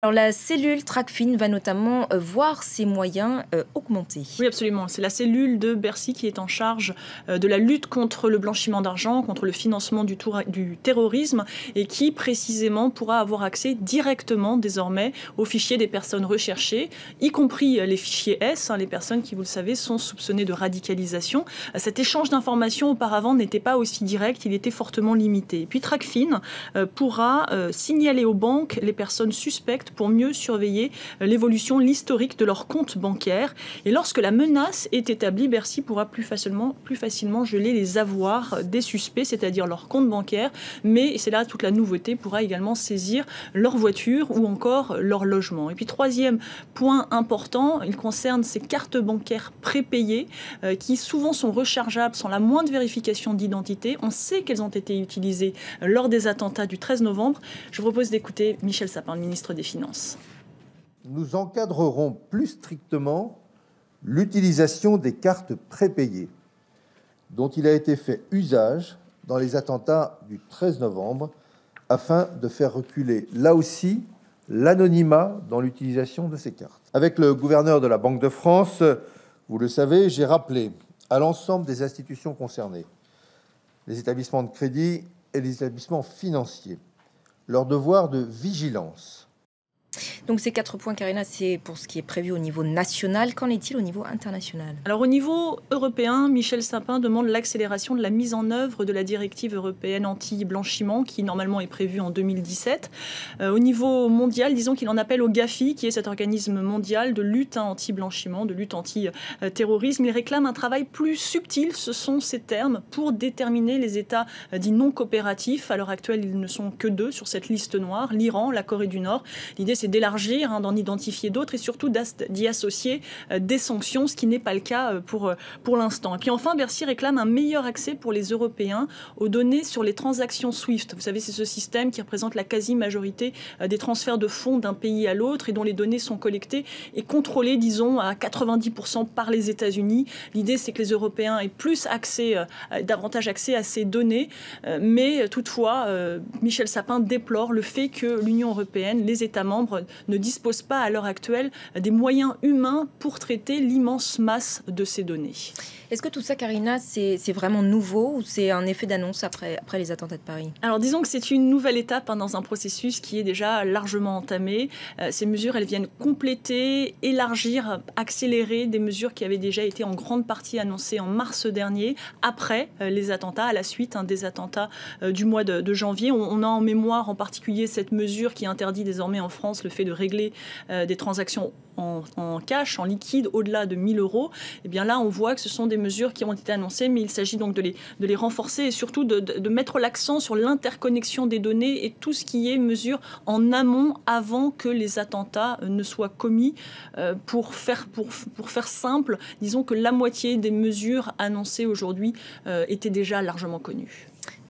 Alors la cellule Tracfin va notamment voir ses moyens augmenter. Oui, absolument. C'est la cellule de Bercy qui est en charge de la lutte contre le blanchiment d'argent, contre le financement du terrorisme et qui précisément pourra avoir accès directement désormais aux fichiers des personnes recherchées, y compris les fichiers S, les personnes qui, vous le savez, sont soupçonnées de radicalisation. Cet échange d'informations auparavant n'était pas aussi direct, il était fortement limité. Et puis Tracfin pourra signaler aux banques les personnes suspectes pour mieux surveiller l'évolution, l'historique de leur compte bancaire. Et lorsque la menace est établie, Bercy pourra plus facilement geler les avoirs des suspects, c'est-à-dire leur compte bancaire, mais, et c'est là toute la nouveauté, pourra également saisir leur voiture ou encore leur logement. Et puis troisième point important, il concerne ces cartes bancaires prépayées qui souvent sont rechargeables sans la moindre vérification d'identité. On sait qu'elles ont été utilisées lors des attentats du 13 novembre. Je vous propose d'écouter Michel Sapin, le ministre des Finances. Nous encadrerons plus strictement l'utilisation des cartes prépayées dont il a été fait usage dans les attentats du 13 novembre afin de faire reculer, là aussi, l'anonymat dans l'utilisation de ces cartes. Avec le gouverneur de la Banque de France, vous le savez, j'ai rappelé à l'ensemble des institutions concernées, les établissements de crédit et les établissements financiers, leur devoir de vigilance. Donc ces 4 points, Karina, c'est pour ce qui est prévu au niveau national. Qu'en est-il au niveau international? Alors au niveau européen, Michel Sapin demande l'accélération de la mise en œuvre de la directive européenne anti-blanchiment qui normalement est prévue en 2017. Au niveau mondial, disons qu'il en appelle au GAFI, qui est cet organisme mondial de lutte anti-blanchiment, de lutte anti-terrorisme. Il réclame un travail plus subtil, ce sont ces termes, pour déterminer les États dits non coopératifs. À l'heure actuelle, ils ne sont que 2 sur cette liste noire, l'Iran, la Corée du Nord. L'idée, c'est d'élargir, d'en identifier d'autres et surtout d'y associer des sanctions, ce qui n'est pas le cas pour l'instant. Et puis enfin, Bercy réclame un meilleur accès pour les Européens aux données sur les transactions SWIFT. Vous savez, c'est ce système qui représente la quasi-majorité des transferts de fonds d'un pays à l'autre et dont les données sont collectées et contrôlées, disons, à 90% par les États-Unis. L'idée, c'est que les Européens aient davantage accès à ces données. Mais toutefois, Michel Sapin déplore le fait que l'Union européenne, les États membres, ne disposent pas à l'heure actuelle des moyens humains pour traiter l'immense masse de ces données. Est-ce que tout ça, Karina, c'est vraiment nouveau ou c'est un effet d'annonce après les attentats de Paris? Alors disons que c'est une nouvelle étape dans un processus qui est déjà largement entamé. Ces mesures, elles viennent compléter, élargir, accélérer des mesures qui avaient déjà été en grande partie annoncées en mars dernier, après les attentats, à la suite des attentats du mois de janvier. On a en mémoire en particulier cette mesure qui interdit désormais en France le fait de régler des transactions en cash, en liquide, au-delà de 1 000 €. Et bien là, on voit que ce sont des mesures qui ont été annoncées, mais il s'agit donc de les renforcer et surtout de mettre l'accent sur l'interconnexion des données et tout ce qui est mesures en amont, avant que les attentats ne soient commis. Pour faire simple, disons que la moitié des mesures annoncées aujourd'hui étaient déjà largement connues.